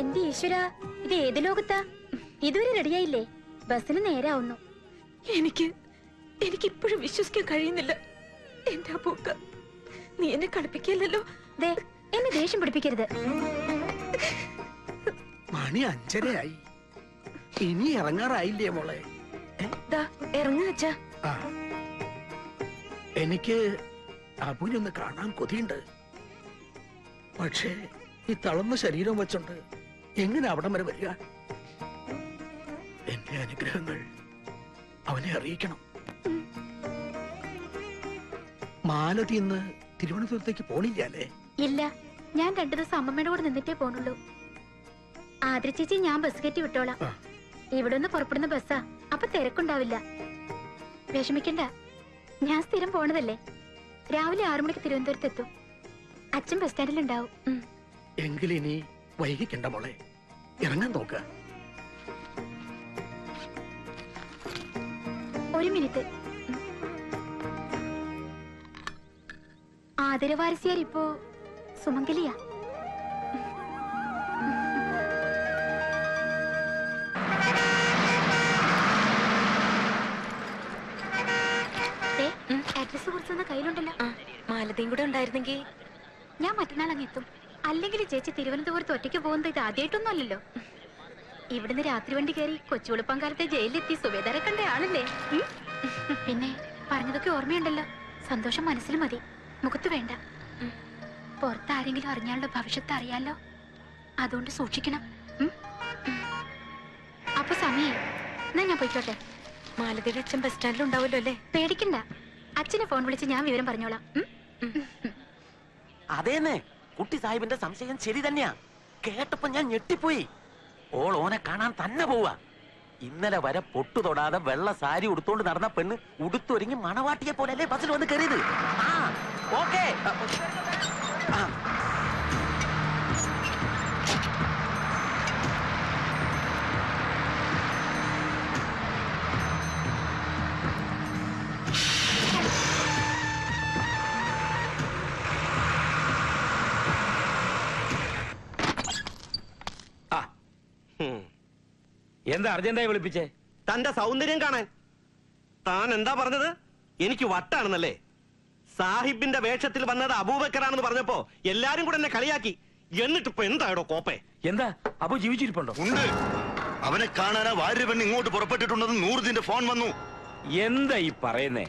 എന്റെ ഈശ്വര, ഇത് ഏത് ലോകത്താ? ഇതുവരെ റെഡിയായില്ലേ? ബസ്സിന് നേരാവുന്നു. എനിക്കിപ്പോഴും വിശ്വസിക്കാൻ കഴിയുന്നില്ല. എന്റെ അബൂക്ക, നീ എന്നെ കളിപ്പിക്കല്ലോ. എന്നെ ദേഷ്യം പിടിപ്പിക്കരുത്. മണി 5:30 ഇനി ഇറങ്ങാറായില്ലേ മോളെ? ഇറങ്ങാച്ച. എനിക്ക് അബുവിനെ ഒന്ന് കാണാൻ കൊതിയുണ്ട്. പക്ഷേ ഈ തളർന്ന ശരീരം വെച്ചോണ്ട് എങ്ങനെ അവിടം വരെ വരിക? എന്റെ അനുഗ്രഹങ്ങൾ അവനെ അറിയിക്കണം. മാലതി ഇന്ന് തിരുവനന്തപുരത്തേക്ക് പോണില്ലേ? ഇല്ല, ഞാൻ 2 ദിവസം അമ്മമ്മയുടെ കൂടെ നിന്നിട്ടേ പോണുള്ളൂ. ആദ്ര ചേച്ചി ഞാൻ ബസ് കയറ്റി വിട്ടോളാം. ഇവിടെ നിന്ന് പുറപ്പെടുന്ന ബസ്സാ, അപ്പൊ തിരക്കുണ്ടാവില്ല. വിഷമിക്കണ്ട, ഞാൻ സ്ഥിരം പോണതല്ലേ. രാവിലെ 6 മണിക്ക് തിരുവനന്തപുരത്ത് എത്തും. അച്ഛൻ ബസ് സ്റ്റാൻഡിൽ ഉണ്ടാവും. എങ്കിലിനി വൈകിക്കണ്ട മോളെ, ഇറങ്ങാൻ നോക്ക. 1 മിനിറ്റ്. ആദരവാരസ്യാർ ഇപ്പോ സുമംഗലിയാ. അഡ്രസ് കുറിച്ചൊന്ന് കയ്യിലുണ്ടല്ലോ. മാലതിയും കൂടെ ഉണ്ടായിരുന്നെങ്കിൽ ഞാൻ മറ്റന്നാൾ അങ്ങ് എത്തും. അല്ലെങ്കിൽ ചേച്ചി തിരുവനന്തപുരത്ത് ഒറ്റയ്ക്ക് പോകുന്നത് ഇത് ആദ്യമായിട്ടൊന്നും അല്ലല്ലോ. ഇവിടുന്ന് രാത്രി വണ്ടി കയറി കൊച്ചുവെളുപ്പംകാലത്തെ ജയിലിലെത്തി സുബേദാരെ കണ്ട ആളല്ലേ. പിന്നെ പറഞ്ഞതൊക്കെ ഓർമ്മയുണ്ടല്ലോ. സന്തോഷം മനസ്സിൽ മതി, മുഖത്ത് വേണ്ട. പുറത്ത് ആരെങ്കിലും അറിഞ്ഞാലുള്ള ഭവിഷ്യത്ത് അറിയാലോ, അതുകൊണ്ട് സൂക്ഷിക്കണം. അപ്പൊ സമയേ, എന്നാ ഞാൻ പോയിക്കോട്ടെ. മാലതിയുടെ അച്ഛൻ ബസ് സ്റ്റാൻഡിൽ ഉണ്ടാവുമല്ലോ അല്ലേ? പേടിക്കണ്ട, അച്ഛനെ ഫോൺ വിളിച്ച് ഞാൻ വിവരം പറഞ്ഞോളാം. അതേന്നെ, കുട്ടി സാഹിബിന്റെ സംശയം ശരി തന്നെയാ. കേട്ടപ്പോ ഞാൻ ഞെട്ടിപ്പോയി. ഓനെ കാണാൻ തന്നെ പോവാ. ഇന്നലെ വരെ പൊട്ടു തൊടാതെ വെള്ള സാരി ഉടുത്തോണ്ട് നടന്ന പെണ്ണ് ഉടുത്തൊരുങ്ങി മണവാട്ടിയെ പോലല്ലേ ബസ്സിൽ വന്ന് കയറിയത്. ഓക്കേ എന്താ അർജന്റായി വിളിപ്പിച്ചേ? തന്റെ സൗന്ദര്യം കാണാൻ. താൻ എന്താ പറഞ്ഞത്? എനിക്ക് വട്ടാണെന്നല്ലേ? സാഹിബിന്റെ വേഷത്തിൽ വന്നത് അബൂബക്കറാണെന്ന് പറഞ്ഞപ്പോ എല്ലാരും കൂടെ എന്നെ കളിയാക്കി. എന്നിട്ടിപ്പോ എന്താടോ കോപ്പേ? എന്താ അബു ജീവിച്ചിരിപ്പുണ്ടോ? ഉണ്ട്. അവനെ കാണാനാ ഭാര്യ പെണ്ണ് ഇങ്ങോട്ട് പുറപ്പെട്ടിട്ടുണ്ടെന്ന് നൂറുദ്ദീന്റെ ഫോൺ വന്നു. എന്താ ഈ പറയുന്നേ?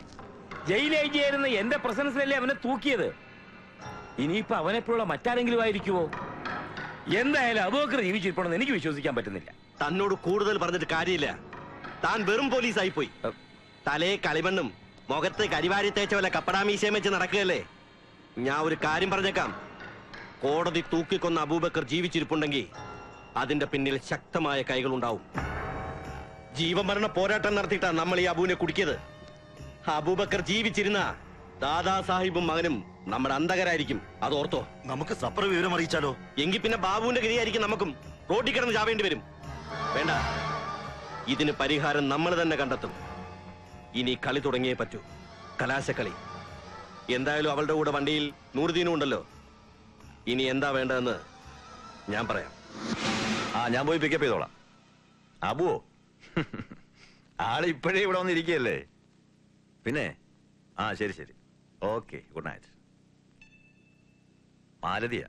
ജയിലേജിയായിരുന്ന എന്റെ പ്രസൻസിലല്ലേ അവനെ തൂക്കിയത്. ഇനിയിപ്പോ അവനെപ്പോഴുള്ള മറ്റാരെങ്കിലും ആയിരിക്കുവോ? എന്തായാലും അബൂബക്കർ ജീവിച്ചിരിപ്പുണ്ടെന്ന് എനിക്ക് വിശ്വസിക്കാൻ പറ്റുന്നില്ല. തന്നോട് കൂടുതൽ പറഞ്ഞിട്ട് കാര്യമില്ല. താൻ വെറും പോലീസായി പോയി. തലയെ കളിമണ്ണും മുഖത്ത് കരിവാരി തേച്ച പോലെ കപ്പടാമീശയം വെച്ച് നടക്കുകയല്ലേ. ഞാൻ ഒരു കാര്യം പറഞ്ഞേക്കാം. കോടതി തൂക്കിക്കൊന്ന അബൂബക്കർ ജീവിച്ചിരിപ്പുണ്ടെങ്കിൽ അതിന്റെ പിന്നിൽ ശക്തമായ കൈകളുണ്ടാവും. ജീവമരണ പോരാട്ടം നടത്തിയിട്ടാ നമ്മൾ ഈ അബുവിനെ കുടിക്കിയത്. അബൂബക്കർ ജീവിച്ചിരുന്ന ദാദാ സാഹിബും മകനും നമ്മുടെ അന്തകരായിരിക്കും. അതോർത്തോ? നമുക്ക് സപ്പറ വിവരം അറിയിച്ചാലോ? എങ്കിൽ പിന്നെ ബാബുവിന്റെ ഗതിയായിരിക്കും നമുക്കും. റോഡിൽ കിടന്ന് ചാവേണ്ടി വരും. വേണ്ട, ഇതിന് പരിഹാരം നമ്മൾ തന്നെ കണ്ടെത്തും. ഇനി കളി തുടങ്ങിയേ പറ്റൂ, കലാശക്കളി. എന്തായാലും അവളുടെ കൂടെ വണ്ടിയിൽ നൂറുദ്ദീനും ഉണ്ടല്ലോ. ഇനി എന്താ വേണ്ടതെന്ന് ഞാൻ പറയാം. ഞാൻ പോയി പിക്കപ്പ് ചെയ്തോളാം. അബുവോ? ആളിപ്പോഴേ ഇവിടെ വന്നിരിക്കുകയല്ലേ. പിന്നെ ശരി ശരി, ഓക്കെ, ഗുഡ് നൈറ്റ്. മാലതിയ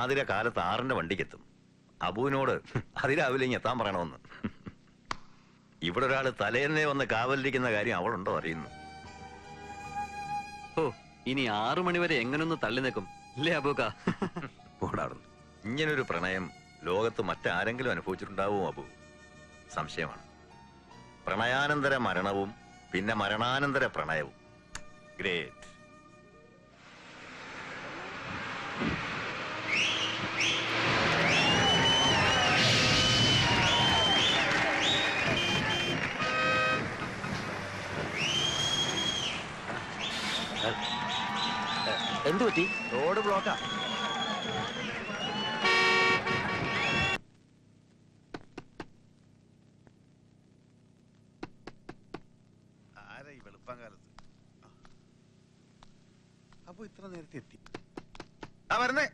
ആതിര കാലത്ത് 6-ന്റെ വണ്ടിക്കെത്തും. അബുവിനോട് അതിരാവിലെ ഇങ്ങ് എത്താൻ പറയണമെന്ന്. ഇവിടെ ഒരാള് തലേന്നേ വന്ന് കാവലിരിക്കുന്ന കാര്യം അവളുണ്ടോ അറിയുന്നു. ഇനി 6 മണിവരെ എങ്ങനൊന്ന് തള്ളി നിൽക്കും ഇല്ലേ അബൂക്ക? പോടാടുന്നു. ഇങ്ങനൊരു പ്രണയം ലോകത്ത് മറ്റാരെങ്കിലും അനുഭവിച്ചിട്ടുണ്ടാവും അബു? സംശയമാണ്. പ്രണയാനന്തര മരണവും പിന്നെ മരണാനന്തര പ്രണയവും. ഗ്രേറ്റ്. എന്തു പറ്റി? റോഡ് ബ്ലോക്കാ. ആരാ ഈ വെളുപ്പാങ്കാലത്ത്? അപ്പൊ ഇത്ര നേരത്തെ എത്തി. വരുന്നേ.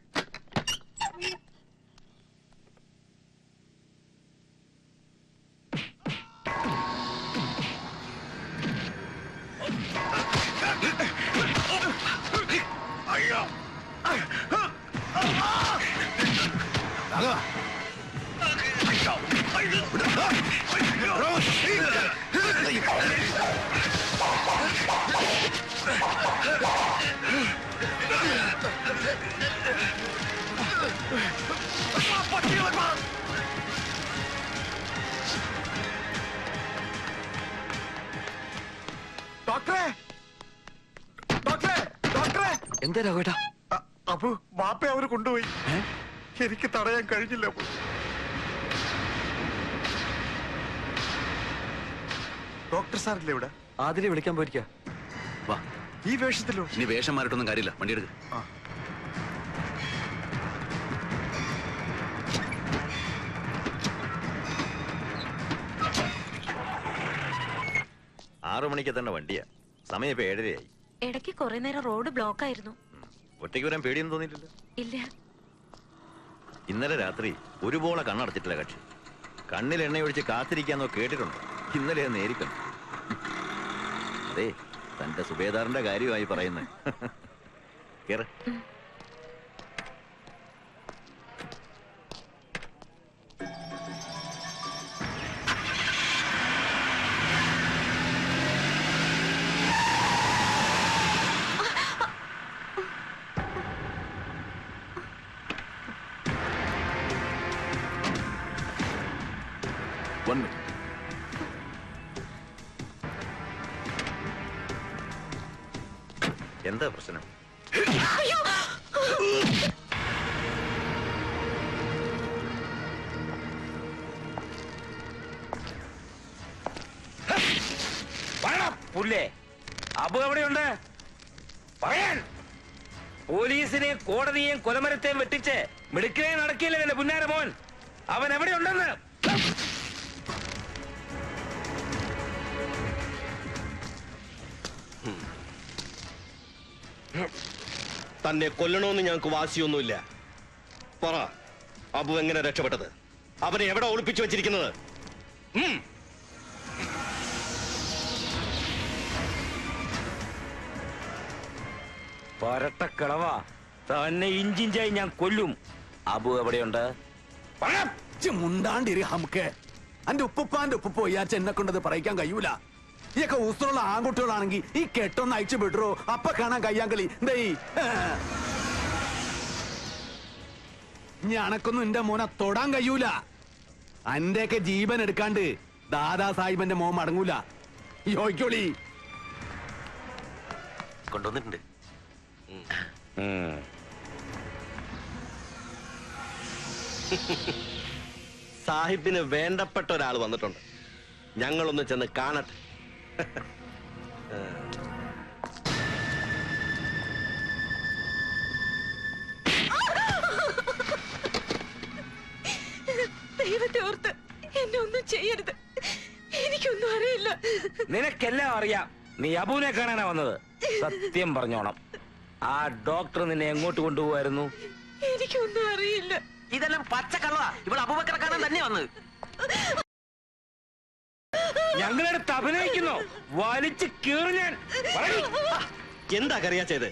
ഡോക്ടറെ ഡോക്ടറെ ഡോക്ടറെ എന്താ രാഘവേട്ടാ? അപ്പു ബാപ്പയെ അവര് കൊണ്ടുപോയി. എനിക്ക് തടയാൻ കഴിഞ്ഞില്ല. അപ്പു ഡോക്ടർ സാറില്ലേ ഇവിടെ? ആതിരെ വിളിക്കാൻ പോയിരിക്കാ. വാ, ഈ വേഷത്തിലോ? ഇനി വേഷം മാറിയിട്ടൊന്നും കാര്യമില്ല, വണ്ടി എടുക്ക്. 6 മണിക്ക് തന്നെ വണ്ടിയാ. സമയം ഇപ്പൊ 7:30 ആയി. ഇടയ്ക്ക് കുറെ നേരം റോഡ് ബ്ലോക്ക് ആയിരുന്നു. ഒറ്റയ്ക്ക് വരാൻ പേടിയൊന്നും തോന്നിയിട്ടില്ല? ഇല്ല. ഇന്നലെ രാത്രി ഒരുപോലെ കണ്ണടച്ചിട്ടില്ല കക്ഷി. കണ്ണിൽ എണ്ണയൊഴിച്ച് കാത്തിരിക്കാന്നോ കേട്ടിട്ടുണ്ട്. ഇന്നലെ നേരിക്കണം. അതെ, തന്റെ സുബേദാറിന്റെ കാര്യമായി പറയുന്നത്. കേറ്. എന്താ പ്രശ്നം? പുല്ലേ, അബു എവിടെയുണ്ട്? പറയാൻ. പോലീസിനെയും കോടതിയെയും കൊലമരത്തെയും വെട്ടിച്ച് മിടുക്കനെ നടക്കില്ല എന്റെ പുന്നാര മോൻ. അവൻ എവിടെയുണ്ടെന്ന്. തന്നെ കൊല്ലണമെന്ന് ഞങ്ങൾക്ക് വാശിയൊന്നുമില്ല. പറ, അബു എങ്ങനെ രക്ഷപ്പെട്ടത്? അവനെ എവിടെ ഒളിപ്പിച്ചു വെച്ചിരിക്കുന്നത്? പരട്ടക്കിളവാ, തന്നെ ഇഞ്ചിഞ്ചായി ഞാൻ കൊല്ലും. അബു എവിടെയുണ്ട്? മുണ്ടാണ്ടിരി ഹംക്കെ. അന്റെ ഉപ്പുപ്പാന്റെ ഉപ്പുപ്പോ വിചാരിച്ച എന്നെ കൊണ്ടത് പറയിക്കാൻ കഴിയൂല. ഈയൊക്കെ ഊസറുള്ള ആൺകുട്ടികളാണെങ്കിൽ ഈ കെട്ടൊന്ന് അയച്ചു വിടറോ, അപ്പ കാണാൻ കയ്യാങ്കളി. ഞനക്കൊന്നും എന്റെ മോനെ തൊടാൻ കഴിയൂല. അന്റെയൊക്കെ ജീവൻ എടുക്കാണ്ട് ദാദാ സാഹിബന്റെ മോൻ മടങ്ങൂല. യോയ്ക്കോളി കൊണ്ടുവന്നിട്ടുണ്ട്. സാഹിബിന് വേണ്ടപ്പെട്ട ഒരാൾ വന്നിട്ടുണ്ട്. ഞങ്ങളൊന്ന് ചെന്ന് കാണട്ടെ. ദൈവത്തെ ഓർത്ത് എന്നെ ഒന്നും ചെയ്യരുത്. എനിക്കൊന്നും അറിയില്ല. നിനക്കെല്ലാം അറിയാം. നീ അബുവിനെ കാണാനാ വന്നത്. സത്യം പറഞ്ഞോണം, ആ ഡോക്ടർ നിന്നെ എങ്ങോട്ട് കൊണ്ടുപോവായിരുന്നു? എനിക്കൊന്നും അറിയില്ല. ഇതെല്ലാം പച്ചക്കള്ളവാ. ഇവിടെ അബൂബക്കറെ കാണാൻ തന്നെ വന്നത്. ഞങ്ങളടുത്ത് അഭിനയിക്കുന്നു. വലിച്ചു കീറി ഞാൻ. എന്താ കറിയാ ചെയ്ത്?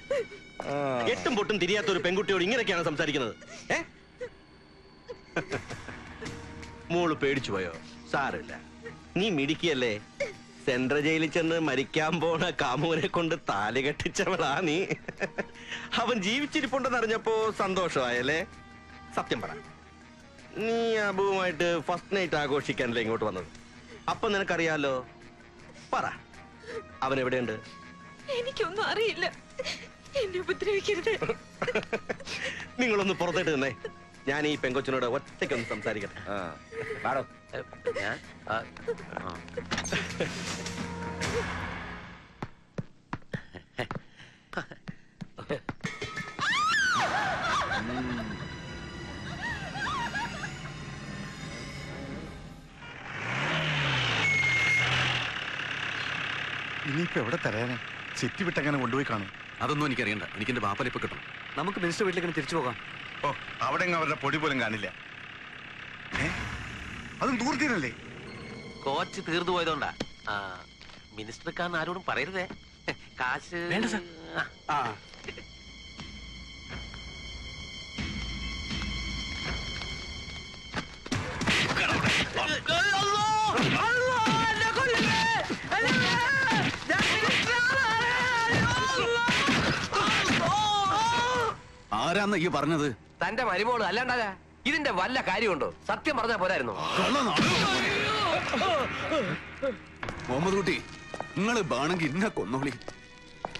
എട്ടും പൊട്ടും തിരിയാത്ത ഒരു പെൺകുട്ടിയോട് ഇങ്ങനെയൊക്കെയാണ് സംസാരിക്കുന്നത്? മോള് പേടിച്ചു പോയോ? സാരമില്ല, നീ മിടിക്കല്ലേ. സെൻട്രൽ ജയിലിൽ ചെന്ന് മരിക്കാൻ പോണ കാമുവിനെ കൊണ്ട് താലി കെട്ടിച്ചവളാ നീ. അവൻ ജീവിച്ചിരിപ്പുണ്ടെന്ന് അറിഞ്ഞപ്പോ സന്തോഷമായല്ലേ? സത്യം പറ, നീ അബുവുമായിട്ട് ഫസ്റ്റ് നൈറ്റ് ആഘോഷിക്കാനല്ലേ ഇങ്ങോട്ട് വന്നത്? അപ്പൊ നിനക്കറിയാലോ. പറ, അവൻ എവിടെയുണ്ട്? എനിക്കൊന്നും അറിയില്ല. എന്നെ ഉപദ്രവിക്കരുത്. നിങ്ങളൊന്ന് പുറത്തേട്ട് നിന്നേ. ഞാൻ ഈ പെങ്കൊച്ചിനോട് ഒറ്റയ്ക്കൊന്ന് സംസാരിക്കട്ടെ. ഞാൻ ഇനിയിപ്പോ എവിടെ തരാനാ? സിറ്റി വിട്ടെങ്ങനെ കൊണ്ടുപോയി കാണും. അതൊന്നും എനിക്കറിയണ്ട. എനിക്ക് എന്റെ ബാപ്പനെ ഇപ്പൊ കിട്ടണം. നമുക്ക് മിനിസ്റ്റർ വീട്ടിലേക്ക് തിരിച്ചു പോകാം. ഓ, അവിടെ അവരുടെ പൊടി പോലും കാണില്ല. അതും ദൂരത്തീനല്ലേ? കോച്ച് തീർന്നു പോയതുകൊണ്ടാ. മിനിസ്റ്റർക്കാന്ന് ആരോടും പറയരുതേ. കാശ് വേണ്ട സർ. ആ ആരാന്ന് ഈ പറഞ്ഞത്? തന്റെ മരുമോള് അല്ലാണ്ടാകാ ഇതിന്റെ വല്ല കാര്യമുണ്ടോ? സത്യം പറഞ്ഞാ പോരായിരുന്നു. മുഹമ്മദ് കുട്ടി, നിങ്ങള് വേണമെങ്കിൽ ഇന്നെ കൊന്നോളി,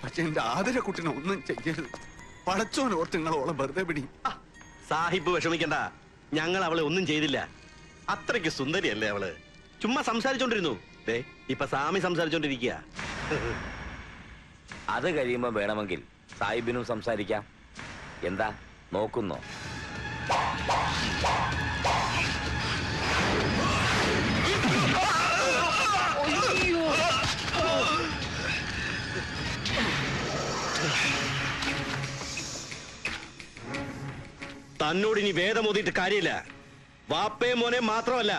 പക്ഷെ എന്റെ ആദര കുട്ടിനെ ഒന്നും ചെയ്യരുത്. പടച്ചോനോർത്ത് നിങ്ങളോളെ വെറുതെ പിടി. സാഹിബ് വിഷമിക്കണ്ട, ഞങ്ങൾ അവളെ ഒന്നും ചെയ്തില്ല. അത്രയ്ക്ക് സുന്ദരിയല്ലേ അവള്. ചുമ്മാ സംസാരിച്ചോണ്ടിരുന്നു. ഇപ്പൊ സാമി സംസാരിച്ചോണ്ടിരിക്കുക. അത് കഴിയുമ്പോ വേണമെങ്കിൽ സാഹിബിനും സംസാരിക്കാം. എന്താ നോക്കുന്നോ? തന്നോട് ഇനി വേദമോതിയിട്ട് കാര്യമില്ല. വാപ്പയെ മോനെ മാത്രമല്ല,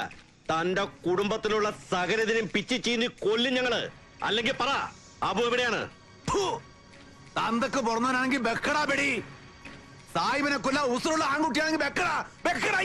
തന്റെ കുടുംബത്തിലുള്ള സകലതിനും പിച്ചി ചീന്നി കൊല്ലും ഞങ്ങള്. അല്ലെങ്കിൽ പറ, അബു എവിടെയാണ്? തന്തൊക്കെ പുറന്നവനാണെങ്കിൽ ബെക്കടാ പെടി. സാഹിബിനെ കൊല്ല ഉസുറുള്ള ആൺകുട്ടിയാണെങ്കിൽ ബെക്കടാ ബെക്കടാ.